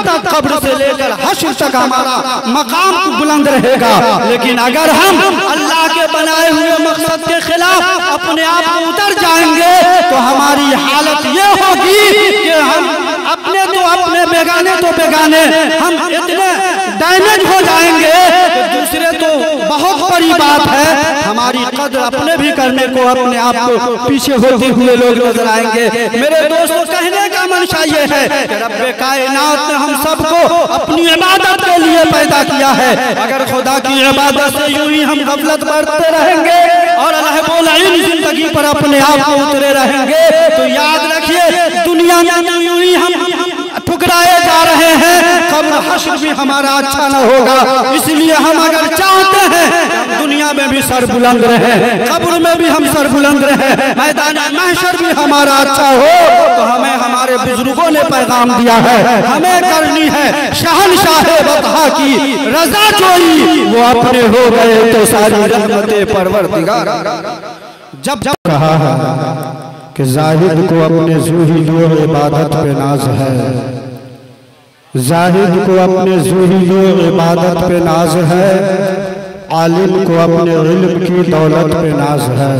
तक कब्र से लेकर हश्र तक हमारा मकाम बुलंद रहेगा। लेकिन अगर हम अल्लाह के बनाए हुए मकसद के खिलाफ अपने आप को उतर जाएंगे तो हमारी हालत ये होगी कि हम अपने तो अपने बेगाने तो बेगाने हम इतने डैमेज हो जाएंगे कि दूसरे तो बहुत बड़ी बात है, हमारी कद्र अपने भी करने को अपने आप को पीछे होते हुए लोग नजर आएंगे। मेरे दोस्तों, कहने का मंशा ये है कि रब्बे कायनात ने हम सबको अपनी इबादत के लिए पैदा किया है। अगर खुदा की इबादत से यूं ही हम गफलत बरतते रहेंगे और अल्लाह बोला इन जिंदगी पर अपने आप को उतरे रहेंगे तो याद रखिए दुनिया में यूं ही हम ठुकराए जा रहे हैं, कब्र हश्र भी हमारा अच्छा न होगा। इसलिए हम अगर चाहते हैं दुनिया में भी सर बुलंद रहे, कब्र में भी हम सर बुलंद रहे, मैदान महशर भी हमारा अच्छा हो, तो हमें हमारे बुजुर्गों ने पैगाम दिया है, हमें करनी है शहनशाह बतहा की रजा जोई, वो अपने हो गए तो सारी रहमतें परवरदिगार। जब कहा है कि जाहिद को अपने ज़ुहिद इबादत पे नाज है, जाहिद को अपने ज़ुहिद इबादत पे नाज है, आलिम को अपने इल्म की दौलत पे नाज है,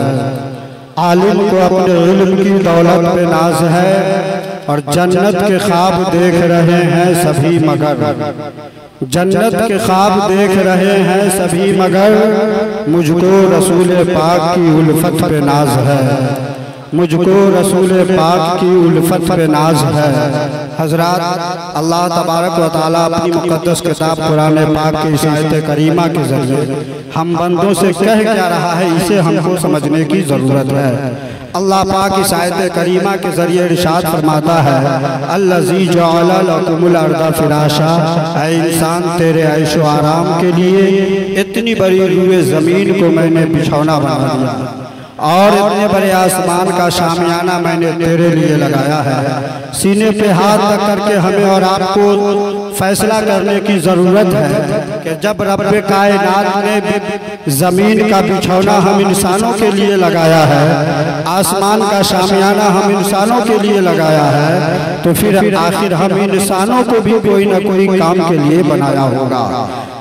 आलिम को अपने इल्म की दौलत पे नाज है। और जन्नत के ख्वाब देख रहे हैं सभी मगर, जन्नत के ख्वाब देख रहे हैं सभी मगर, मुझको रसूल पाक की उल्फत पे नाज है, मुझको रसूल पाक की उल्फत पे नाज है। हजरात, अल्लाह तबारक व तआला अपनी मुक़द्दस किताब कुरान पाक की इस आयत करीमा के ज़रिए हम बंदों से कह क्या रहा है, इसे हमको समझने की ज़रूरत है। अल्लाह पाक इस आयत करीमा के ज़रिए इरशाद फरमाता है, अल्लज़ी जअला लकुमुल अर्दा फिराशा, ऐ इंसान तेरे ऐशो आराम के लिए इतनी बड़ी रूए ज़मीन को मैंने बिछौना बना दिया और इतने बड़े आसमान का शामियाना मैंने तेरे लिए लगाया है। सीने पे हाथ रख करके हमें और आपको फैसला करने की ज़रूरत है कि जब रब्बे कायनात ने ज़मीन का बिछौना हम इंसानों के लिए लगाया है, आसमान का शामियाना हम इंसानों के लिए लगाया है, तो फिर आखिर हम इंसानों को भी कोई न कोई काम के लिए बनाया होगा।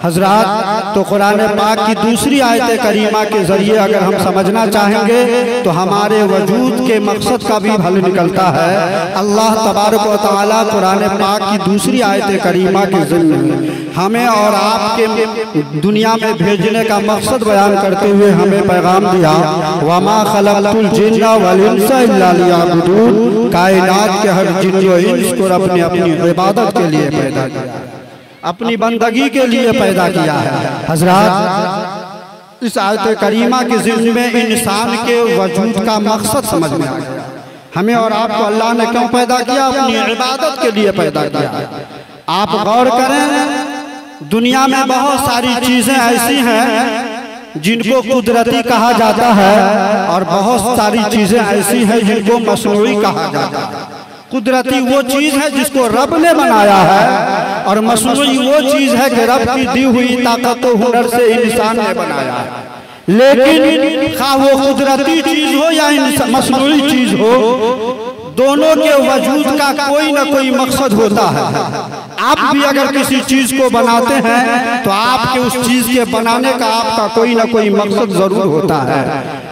हजरात, तो कुरान पाक की दूसरी आयत करीमा के ज़रिए अगर हम समझना चाहेंगे तो हमारे वजूद के मकसद का भी हल निकलता है। अल्लाह तबारक व तआला कुरान पाक की दूसरी आयत करीमा के ज़रिए हमें और आपके दुनिया में भेजने का मकसद बयान करते हुए हमें पैगाम दिया, वमा खलक़तुल जिन्ना वल इंसा इल्ला लियअबुदून, कायनात के हर जिन्न व इंस को अपनी अपनी इबादत के लिए पैदा किया, अपनी बंदगी के लिए पैदा किया है। हजरात, इस आयत करीमा के ज़िम्मे में इंसान के वजूद का मकसद समझ में आ गया। हमें और आपको अल्लाह ने क्यों पैदा किया? अपनी इबादत के लिए पैदा किया। आप गौर करें, दुनिया में बहुत सारी चीजें ऐसी हैं जिनको कुदरती कहा जाता है और बहुत सारी चीजें ऐसी हैं जिनको मसनूई कहा जाता है। कुदरती वो चीज है जिसको रब ने बनाया है और मसनूई वो चीज है कि रब की दी हुई ताकत और हुनर से इंसान ने बनाया है। लेकिन खा वो कुदरती चीज हो या मसनूई चीज हो, दोनों के वजूद का कोई ना कोई मकसद होता है। आप भी अगर किसी चीज को बनाते हैं तो आपके उस चीज के बनाने का आपका कोई ना कोई मकसद जरूर होता है।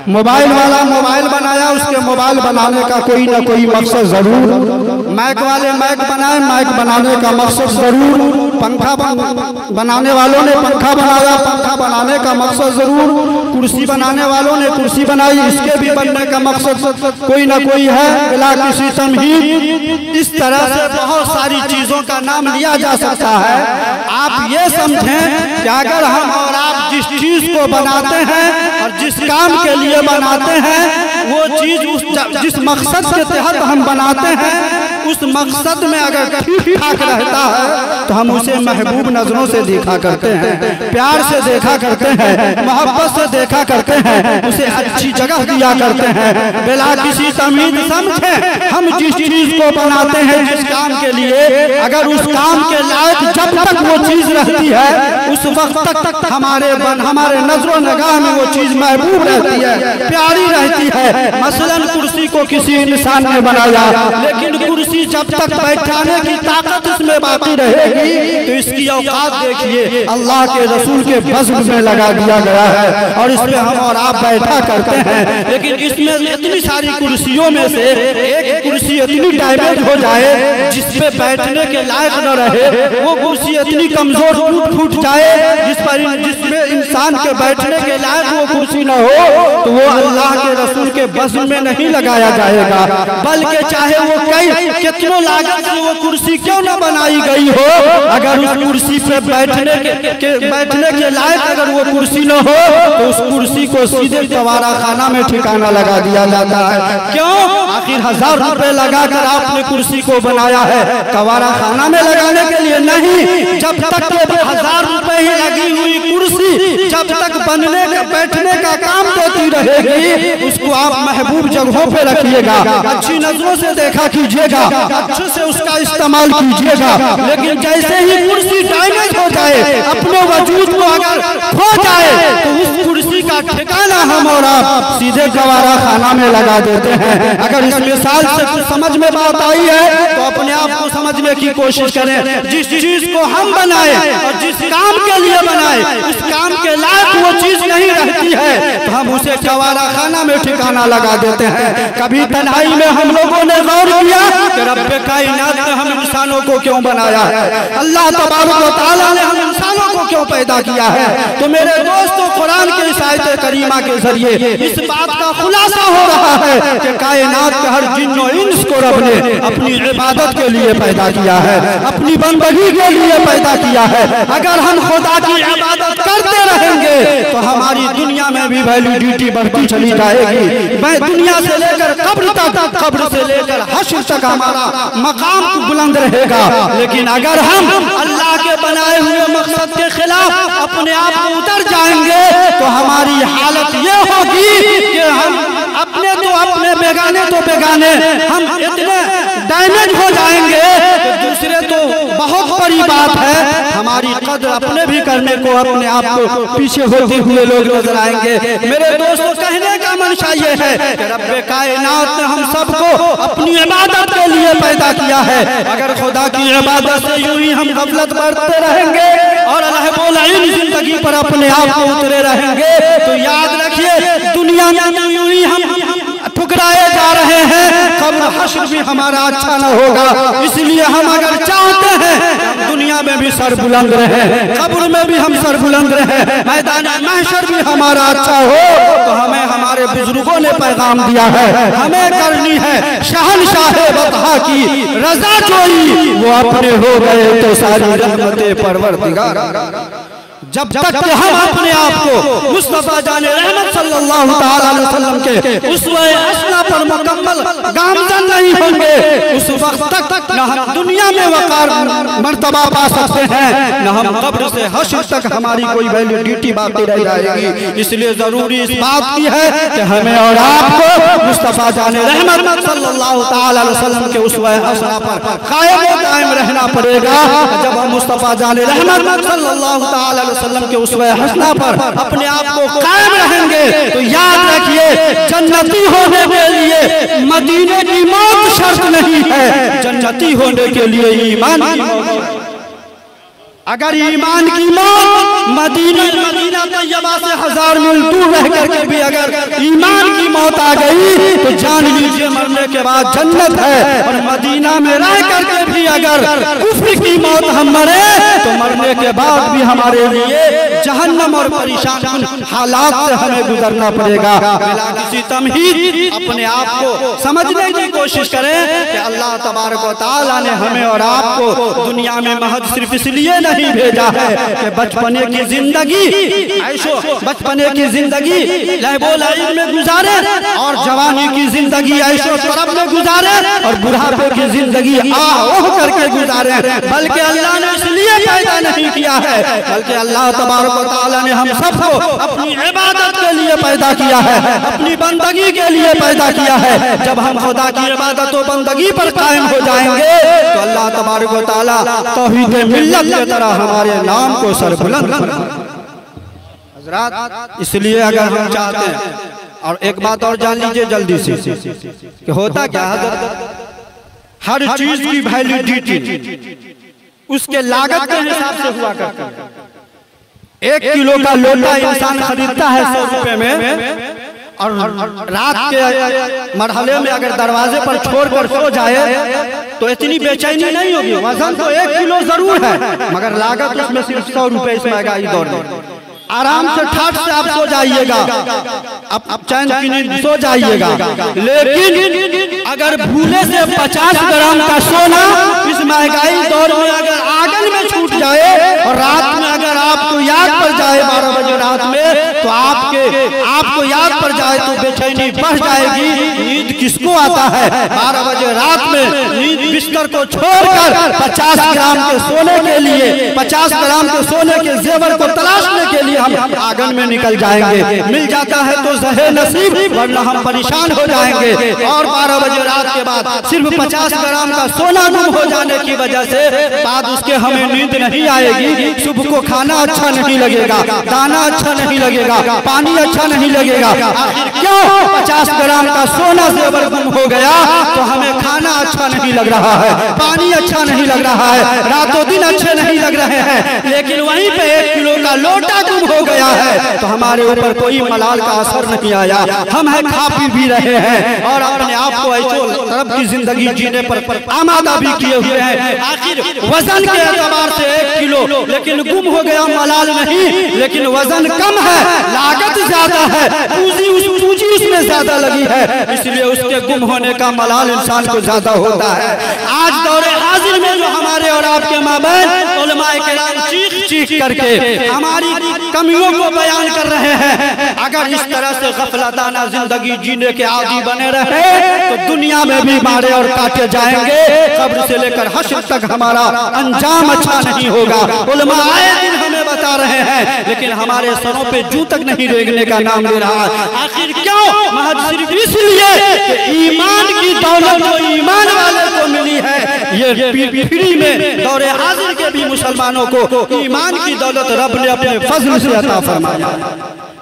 मोबाइल वाला मोबाइल बनाया, उसके मोबाइल बनाने का कोई ना कोई मकसद जरूर। माइक वाले माइक बनाए, माइक बनाने का मकसद जरूर। पंखा बनाने वालों ने पंखा बनाया, पंखा बनाने का मकसद जरूर। कुर्सी बनाने वालों ने कुर्सी बनाई, इसके भी बनने का मकसद कोई ना कोई है, बिला किसी तमहीद। इस तरह से बहुत सारी चीजों का नाम लिया जा सकता है। आप ये समझें कि अगर हम और आप जिस चीज को बनाते हैं और जिस काम के लिए बनाते हैं, वो चीज जिस मकसद के तहत हम बनाते हैं, उस मकसद में अगर ठीक ठाक रहता है तो हम उसे महबूब नजरों से देखा करते हैं, प्यार से देखा करते हैं, मोहब्बत से देखा करते हैं, उसे अच्छी जगह दिया करते हैं। बिला किसी तमीज समझे हम जिस चीज को बनाते हैं, जिस काम के लिए, अगर उस काम के लायक जब तक वो चीज रहती है, उस वक्त तक हमारे नजरों निगाह में वो चीज महबूब रहती है, प्यारी रहती है। मसलन कुर्सी कुर्सी को किसी इंसान ने बनाया, लेकिन कुर्सी जब तक बैठाने की ताकत इसमें बाकी रहेगी तो इसकी औकात देखिए अल्लाह के रसूल के वज़्न में लगा दिया गया है और इसमें हम और आप बैठा करते हैं। लेकिन इसमें इतनी सारी कुर्सियों में से एक कुर्सी इतनी डैमेज हो जाए जिसपे बैठने के लायक न रहे, वो कुर्सी इतनी कमजोर टूट फूट जाए जिसमें इंसान के बैठने के लायक वो कुर्सी न हो, तो वो अल्लाह के रसूल के वज़्न में नहीं लगाया जाएगा, बल्कि चाहे वो कई कितनों लागत से वो कुर्सी क्यों न बनाई गई हो, अगर उस कुर्सी पे बैठने के लायक अगर वो कुर्सी न हो तो उस कुर्सी को सीधे कवारा खाना में ठिकाना लगा दिया जाता है। क्यों? आखिर 1000 रुपए लगाकर आपने कुर्सी को बनाया है, कवारा खाना में लगाने के लिए नहीं। जब तक 1000 रुपए ही लगी हुई कुर्सी जब तक बनने का बैठने का काम देती रहेगी, उसको आप महबूब जगहों पे रखिएगा, अच्छी नजरों से देखा कीजिएगा, अच्छे से उसका इस्तेमाल कीजिएगा। लेकिन जैसे ही कुर्सी डैमेज हो जाए, अपने वजूद को अगर खो जाए, तो उस कुर्सी का ठिकाना हम और आप सीधे गवारा खाना में लगा देते हैं। अगर इस मिसाल से कुछ समझ में बात आई है तो अपने आप को समझने की कोशिश करें। जिस चीज को हम बनाए और जिस काम के लिए बनाए उस काम के लायक वो चीज नहीं रहती है तो हम उसे गवारा खाना में ठिकाना लगा देते हैं। कभी तन्हाई में हम लोगों ने गौर किया कि रब्बे कायनात ने हम इंसानों को क्यों बनाया है, अल्लाह तबारक व तआला ने हम इंसानों को क्यों पैदा किया है। तो मेरे दोस्तों, कुरान की इस आयत करीमा के जरिए इस बात का खुलासा हो रहा है कि कायनात के हर जिन्नो इंस को रब ने अपनी इबादत के लिए पैदा किया है, अपनी बंदगी के लिए पैदा किया है। अगर हम खुदा की इबादत करते रहेंगे तो हमारी दुनिया में भी वैलिडिटी बढ़ती चली जाएगी। मैं दुनिया से लेकर कब्र तक, कब्र से लेकर हश्र तक हमारा मकाम बुलंद रहेगा। लेकिन अगर हम अल्लाह के बनाए हुए मकसद के खिलाफ अपने आप को उतर जाएंगे तो हमारी हालत ये होगी कि हम अपने बेगाने तो बेगाने हम इतने डैमेज हो जाएंगे कि दूसरे तो बहुत बड़ी बात है, हमारी कद्र अपने भी करने को अपने आप को पीछे होते हुए लोग नजर आएंगे। मेरे दोस्तों, कहने का मंशा ये है कि रब्बे कायनात ने हम सबको अपनी इबादत के लिए पैदा किया है। अगर खुदा की इबादत से यूं ही हम गफलत बरतते रहेंगे और अल्लाह बोला इन जिंदगी पर अपने आप को उतरे रहेंगे तो याद रखिए दुनिया में यूं ही हम ठुकराए जा रहे हैं, कब्र हश्र भी हमारा अच्छा न होगा। इसलिए हम अगर चाहते हैं दुनिया में भी सर बुलंद रहे, कब्र में भी हम सर बुलंद रहे, मैदान महशर भी हमारा अच्छा हो, तो हमें हमारे बुजुर्गों ने पैगाम दिया है, हमें करनी है शहनशाह बतहा की रजा जोई, वो अपने हो गए तो सारी रहमतें परवरदिगार। जब तक कि हम अपने आप को मुस्तफा जाने रहमत सल्लल्लाहु ताला अलैहि वसल्लम के उसवे असला पर मुकम्मल गामजन नहीं होंगे, उस वक्त तक न हम दुनिया में वकार मर्तबा पा सकते हैं, न हम कब्र से हश्र तक हमारी कोई वैलिडिटी बाकी रह जाएगी। इसलिए जरूरी इस बात की है कि हमें और आपको मुस्तफा जाने रहमत सल्लल्लाहु ताला अलैहि वसल्लम के उसवे असला पर कायम रहना पड़ेगा। जब हम मुस्तफा जाने रहमत सल्लल्लाहु ताला वसल्लम के उसवे हसना पर अपने आप को कायम रहेंगे तो याद रखिए जन्नती होने के लिए मदीने की मौत शर्त नहीं है, जन्नती होने के लिए ईमान की मौत। अगर ईमान की मौत मदीना तैयबा से 1000 मील दूर रह करके भी अगर ईमान की मौत आ गई तो जान लीजिए मरने के बाद जन्नत है, और मदीना में रह करके भी अगर कुफ्र की मौत हम मरे तो मरने के बाद भी हमारे लिए जहन्नम और परेशान हालात से हमें गुजरना पड़ेगा। बिला किसी तमहीद अपने आप को समझने की कोशिश करें कि अल्लाह तबारक व तआला ने हमें और आपको दुनिया में महज सिर्फ इसलिए नहीं भेजा है कि बचपने की जिंदगी ऐशो बचपने की जिंदगी लहबो-लईब में गुजारे और जवानी की जिंदगी ऐशो तरब में गुजारे और बुढ़ापे की जिंदगी आह करके गुजारे, बल्कि अल्लाह ने इसलिए पैदा नहीं किया है, बल्कि अल्लाह तबारक व तआला ने हम सबको अपनी इबादत के लिए पैदा किया है, अपनी बंदगी के लिए पैदा किया है। जब हम खुदा की इबादत और बंदगी पर कायम हो जाएंगे तो अल्लाह तबारक व तआला तौहीद मिल्लत की तरह हमारे नाम को सरबुलंद। हज़रात, इसलिए अगर हम चाहते हैं और एक बात और जान लीजिए जल्दी से कि होता क्या है, हर चीज की वैलिडिटी उसके लागत के हिसाब से हुआ करता है। 1 किलो का लोटा इंसान खरीदता है 100 रुपए में, और रात के मरहले में अगर दरवाजे पर छोड़कर सो जाए तो इतनी बेचैनी नहीं होगी। वजन तो 1 किलो जरूर है, मगर लागत उसमें सिर्फ 100 रुपए इस महंगाई दौर में। आराम से ठाठ से आप सो जाइएगा, अब चैन की नींद सो जाइएगा। लेकिन अगर भूले से 50 ग्राम का सोना इस महंगाई दौर में अगर आंगन में छूट जाए और रात में अगर आपको याद पड़ जाए 12 बजे रात में, तो आपको याद पड़ जाए तो बेचैनी बढ़ जाएगी। नींद किसको आता है 12 बजे रात में? नींद बिस्तर को छोड़कर 50 ग्राम के सोने के लिए, 50 ग्राम के सोने के जेवर को तलाशने के लिए हम आंगन में निकल जाएंगे। मिल जाता है तो ज़हे नसीब, वरना हम परेशान हो जाएंगे। और 12 बजे रात के बाद सिर्फ 50 ग्राम का सोना गुम हो जाने की वजह से बाद उसके हमें नींद नहीं आएगी। सुबह को खाना अच्छा नहीं लगेगा, दाना अच्छा नहीं लगेगा, पानी अच्छा नहीं लगेगा। क्यों? 50 ग्राम का सोना जेवर गुम हो गया तो हमें खाना अच्छा नहीं लग रहा है, पानी अच्छा नहीं लग रहा है, रातों दिन अच्छे नहीं लग रहे हैं। लेकिन वहीं पे 1 किलो का लोटा गुम हो गया है तो हमारे ऊपर कोई मलाल का असर नहीं आया। हम है खा पी भी रहे हैं और अपने आप को ऐशो तरफ की जिंदगी जीने पर आमादा भी किए हुए हैं। आखिर वजन के एतबार से 1 किलो, लेकिन गुम हो गया मलाल नहीं, लेकिन वजन कम है, लागत ज्यादा है, पूंजी उसमें ज्यादा लगी है, इसलिए उसके गुम होने का मलाल इंसान को ज्यादा होता है। आज दौरे हाजिर में जो हमारे और आपके माबैन उलमाए किराम चीख करके हमारी कमियों को बयान कर रहे हैं, अगर इस तरह से गफलताना जिंदगी जीने के आदी बने रहे तो दुनिया में भी मारे और काटे जाएंगे। कब्र से लेकर हश्र तक हमारा अंजाम अच्छा नहीं होगा। उलमा आए दिन हमें बता रहे हैं, लेकिन हमारे सरों पे जू तक नहीं रेंगने का नाम ले रहा है। आखिर क्यों? महज सिर्फ इसलिए कि ईमान की दौलत जो ईमान वाले को मिली है, ये फ्री में दौरे हाजिर के भी मुसलमानों को ईमान की दौलत रब ने अपने फजल से अता फरमाया।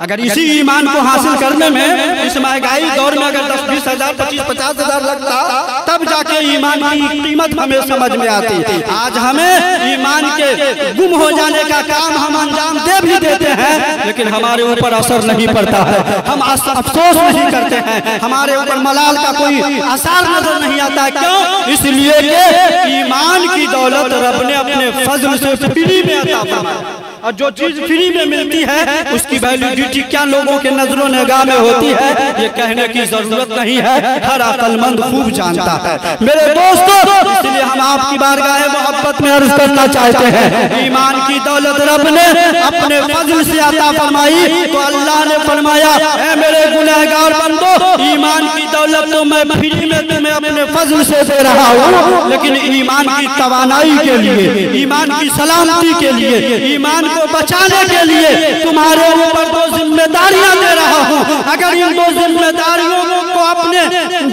अगर इसी ईमान को हासिल करने में इस महंगाई दौर में अगर 10-20 हजार 25-50 हजार लगता तब जाके ईमान की कीमत हमें समझ में आती। आज हमें ईमान के गुम हो जाने का काम हम अंजाम दे भी देते हैं, लेकिन हमारे ऊपर असर नहीं पड़ता है, हम अफसोस नहीं करते हैं, हमारे ऊपर मलाल का कोई असर नजर नहीं आता है। क्यों? इसलिए कि ईमान की दौलत रब ने अपने फजल से फ्री में अता फरमाया। और जो चीज फ्री में मिलती है उसकी वैलिडिटी क्या लोगों के नजरों निगाह में होती है, ये कहने की जरूरत नहीं है, हर अक्लमंद खूब जानता है। मेरे दोस्तों, इसलिए हम आपकी बारगाह मोहब्बत में अर्ज करना चाहते हैं, ईमान की दौलत रब ने अपने फजल से अता फरमाई तो अल्लाह ने फरमाया, ऐ मेरे गुनहगार बंदो, ईमान की दौलत तो मैं फ्री में तुम्हें अपने फजल से दे रहा हूँ, लेकिन ईमान की तवानाई के लिए, ईमान की सलामती के लिए, ईमान को बचाने के लिए तुम्हारे ऊपर 2 जिम्मेदारियां दे रहा हूं। अगर इन 2 जिम्मेदारियों को अपने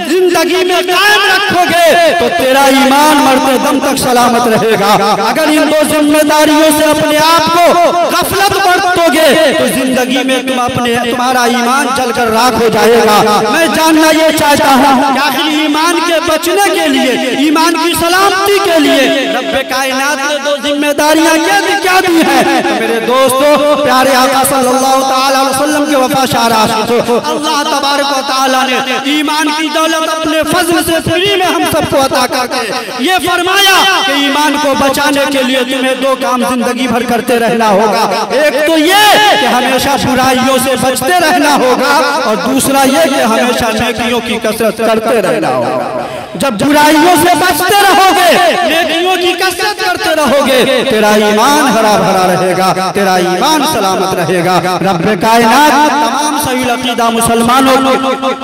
जिंदगी में कायम रखोगे तो तेरा ईमान मरते दम तक सलामत रहेगा। अगर इन 2 जिम्मेदारियों से अपने आप को गफलत बरतोगे तो जिंदगी में तुम्हारा ईमान जलकर राख हो जाएगा। मैं जानना ये चाहता हूँ कि आखिर ईमान के बचने के लिए, ईमान की सलामती के लिए रब्बे कायनात ने 2 जिम्मेदारियां क्या दी है। मेरे दोस्तों, प्यारे आका सल्लल्लाहु ताला अलैहि वसल्लम के वफा शारा अल्लाह तबारक व तआला ने ईमान की दौलत अपने फजल से फ्री में हम सबको अता करके ये फरमाया कि ईमान को बचाने के लिए तुम्हें 2 काम जिंदगी भर करते रहना होगा। एक तो ये कि हमेशा बुराइयों से बचते रहना होगा, और दूसरा ये कि हमेशा नेकियों की कसरत करते रहना होगा। जब बुराइयों से बचते रहोगे, नेकियों की कसरत करते रहोगे, तेरा ईमान हरा भरा रहेगा, तेरा ईमान सलामत रहेगा। रब्बे कायनात तमाम सही अकीदा मुसलमानों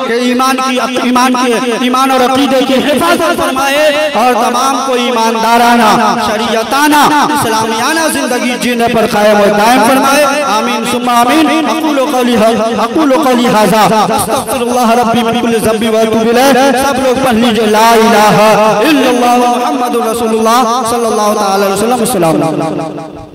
के ईमान और अकीदे की हिफाजत फरमाए और तमाम को ईमानदाराना, शरीयताना, इस्लामियाना जिंदगी जीने पर कायम और दायम फरमाए। आमीन सुम्मा आमीन। अक़ूलु क़ौली हाज़ा अस्तग़फ़िरुल्लाह रब्बी मिन कुल्लि ज़ंबि व अतूबु इलैह। सब लोग पढ़ लीजिए ला इलाहा इल्लल्लाह मुहम्मदुर रसूलुल्लाह सल्लल्लाहु अलैहि वसल्लम।